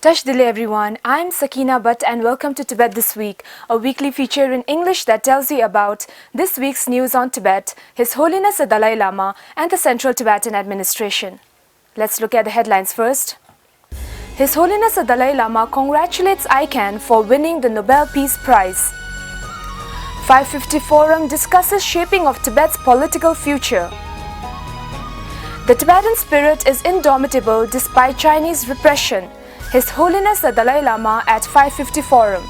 Tash Dile everyone, I'm Sakina Bhatt and welcome to Tibet This Week, a weekly feature in English that tells you about this week's news on Tibet, His Holiness the Dalai Lama and the Central Tibetan Administration. Let's look at the headlines first. His Holiness the Dalai Lama congratulates ICANN for winning the Nobel Peace Prize. 550 Forum discusses shaping of Tibet's political future. The Tibetan spirit is indomitable despite Chinese repression. His Holiness the Dalai Lama at 550 Forum.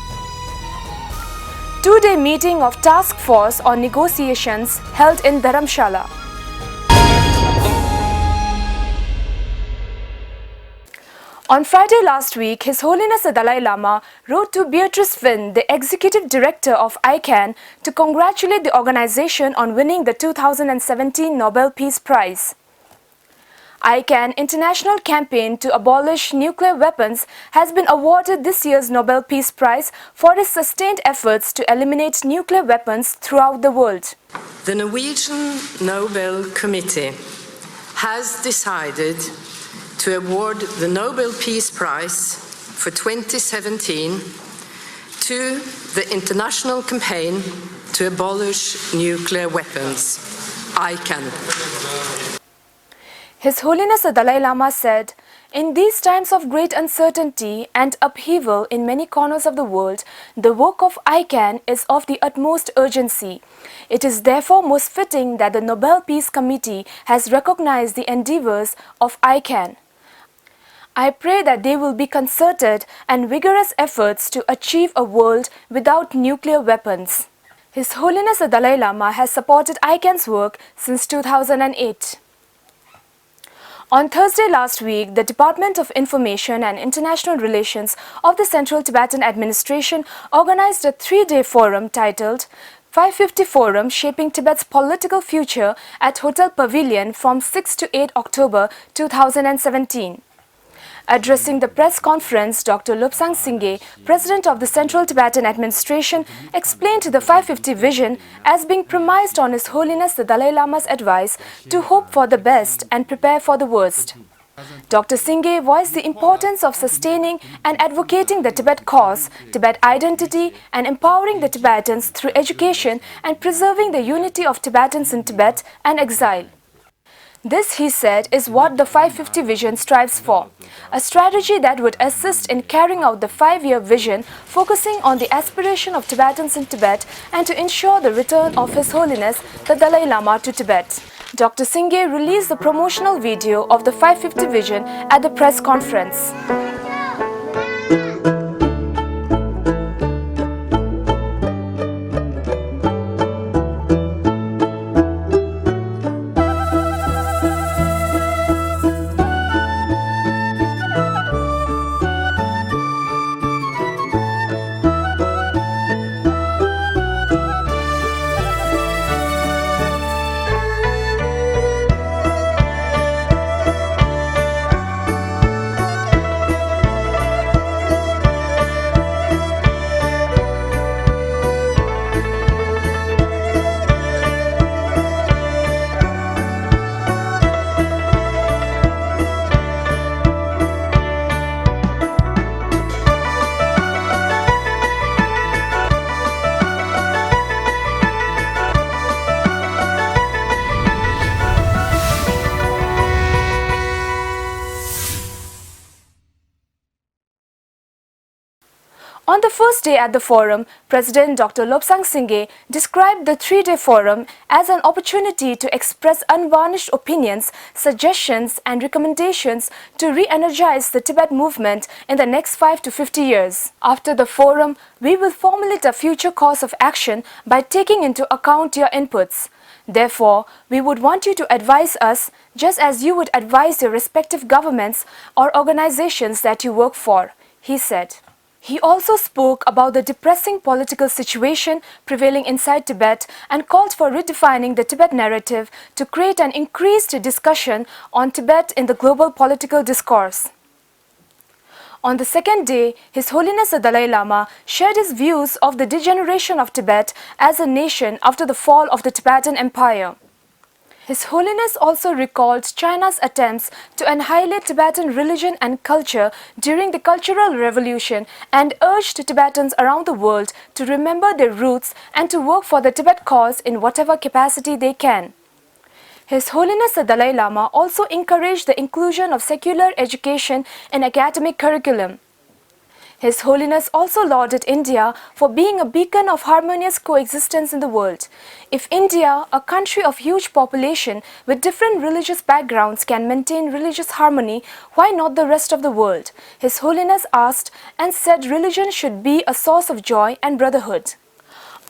Two-day meeting of Task Force on Negotiations held in Dharamshala. On Friday last week, His Holiness the Dalai Lama wrote to Beatrice Finn, the Executive Director of ICANN, to congratulate the organization on winning the 2017 Nobel Peace Prize. ICANN International Campaign to Abolish Nuclear Weapons has been awarded this year's Nobel Peace Prize for its sustained efforts to eliminate nuclear weapons throughout the world. The Norwegian Nobel Committee has decided to award the Nobel Peace Prize for 2017 to the International Campaign to Abolish Nuclear Weapons, ICANN. His Holiness the Dalai Lama said, "In these times of great uncertainty and upheaval in many corners of the world, the work of ICANN is of the utmost urgency. It is therefore most fitting that the Nobel Peace Committee has recognized the endeavors of ICANN. I pray that there will be concerted and vigorous efforts to achieve a world without nuclear weapons." His Holiness the Dalai Lama has supported ICANN's work since 2008. On Thursday last week, the Department of Information and International Relations of the Central Tibetan Administration organized a three-day forum titled 550 Forum Shaping Tibet's Political Future at Hotel Pavilion from 6 to 8 October 2017. Addressing the press conference, Dr. Lobsang Singye, President of the Central Tibetan Administration, explained the 550 vision as being premised on His Holiness the Dalai Lama's advice to hope for the best and prepare for the worst. Dr. Singye voiced the importance of sustaining and advocating the Tibet cause, Tibet identity, and empowering the Tibetans through education and preserving the unity of Tibetans in Tibet and exile. This, he said, is what the 550 vision strives for, a strategy that would assist in carrying out the 5-year vision, focusing on the aspiration of Tibetans in Tibet and to ensure the return of His Holiness the Dalai Lama to Tibet. Dr. Singye released the promotional video of the 550 vision at the press conference. On the first day at the forum, President Dr. Lobsang Singye described the three-day forum as an opportunity to express unvarnished opinions, suggestions and recommendations to re-energize the Tibet movement in the next 5 to 50 years. After the forum, we will formulate a future course of action by taking into account your inputs. Therefore, we would want you to advise us just as you would advise your respective governments or organizations that you work for, he said. He also spoke about the depressing political situation prevailing inside Tibet and called for redefining the Tibet narrative to create an increased discussion on Tibet in the global political discourse. On the second day, His Holiness the Dalai Lama shared his views of the degeneration of Tibet as a nation after the fall of the Tibetan Empire. His Holiness also recalled China's attempts to annihilate Tibetan religion and culture during the Cultural Revolution and urged Tibetans around the world to remember their roots and to work for the Tibet cause in whatever capacity they can. His Holiness the Dalai Lama also encouraged the inclusion of secular education in academic curriculum. His Holiness also lauded India for being a beacon of harmonious coexistence in the world. If India, a country of huge population with different religious backgrounds, can maintain religious harmony, why not the rest of the world? His Holiness asked and said religion should be a source of joy and brotherhood.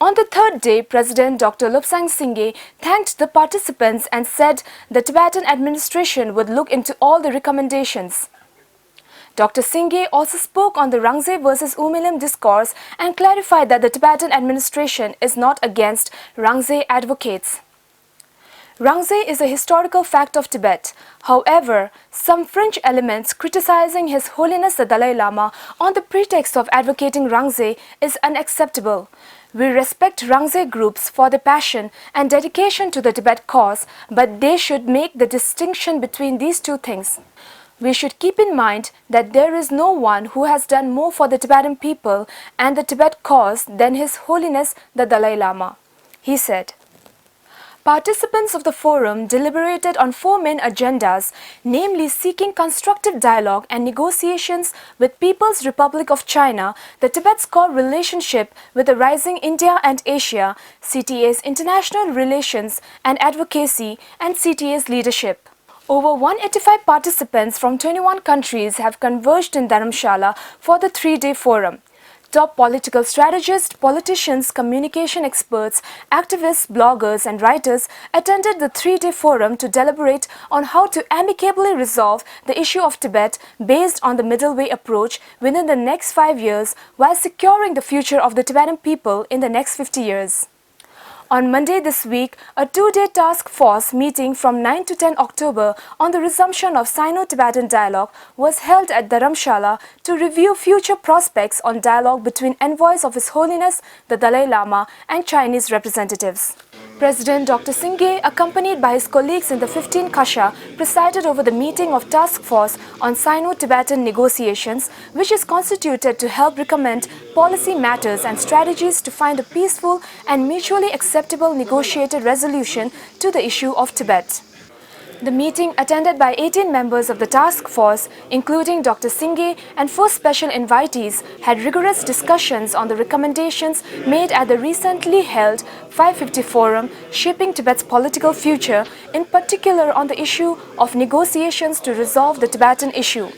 On the third day, President Dr. Lobsang Singye thanked the participants and said the Tibetan administration would look into all the recommendations. Dr. Singye also spoke on the Rangze versus Umilim discourse and clarified that the Tibetan administration is not against Rangze advocates. Rangze is a historical fact of Tibet. However, some French elements criticizing His Holiness the Dalai Lama on the pretext of advocating Rangze is unacceptable. We respect Rangze groups for their passion and dedication to the Tibet cause, but they should make the distinction between these two things. We should keep in mind that there is no one who has done more for the Tibetan people and the Tibet cause than His Holiness the Dalai Lama, he said. Participants of the forum deliberated on four main agendas, namely seeking constructive dialogue and negotiations with People's Republic of China, the Tibet's core relationship with the rising India and Asia, CTA's international relations and advocacy, and CTA's leadership. Over 185 participants from 21 countries have converged in Dharamshala for the three-day forum. Top political strategists, politicians, communication experts, activists, bloggers and writers attended the three-day forum to deliberate on how to amicably resolve the issue of Tibet based on the middle way approach within the next 5 years while securing the future of the Tibetan people in the next 50 years. On Monday this week, a two-day task force meeting from 9 to 10 October on the resumption of Sino-Tibetan dialogue was held at Dharamshala to review future prospects on dialogue between envoys of His Holiness the Dalai Lama and Chinese representatives. President Dr. Singye, accompanied by his colleagues in the 15 Kasha, presided over the meeting of Task Force on Sino-Tibetan negotiations, which is constituted to help recommend policy matters and strategies to find a peaceful and mutually acceptable negotiated resolution to the issue of Tibet. The meeting, attended by 18 members of the task force, including Dr. Singye and 4 special invitees, had rigorous discussions on the recommendations made at the recently held 550 Forum Shaping Tibet's Political Future, in particular on the issue of negotiations to resolve the Tibetan issue.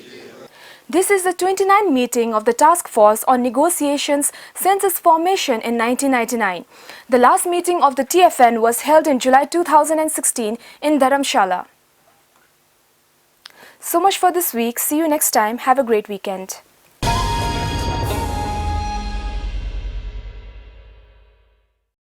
This is the 29th meeting of the Task Force on Negotiations since its formation in 1999. The last meeting of the TFN was held in July 2016 in Dharamshala. So much for this week. See you next time. Have a great weekend.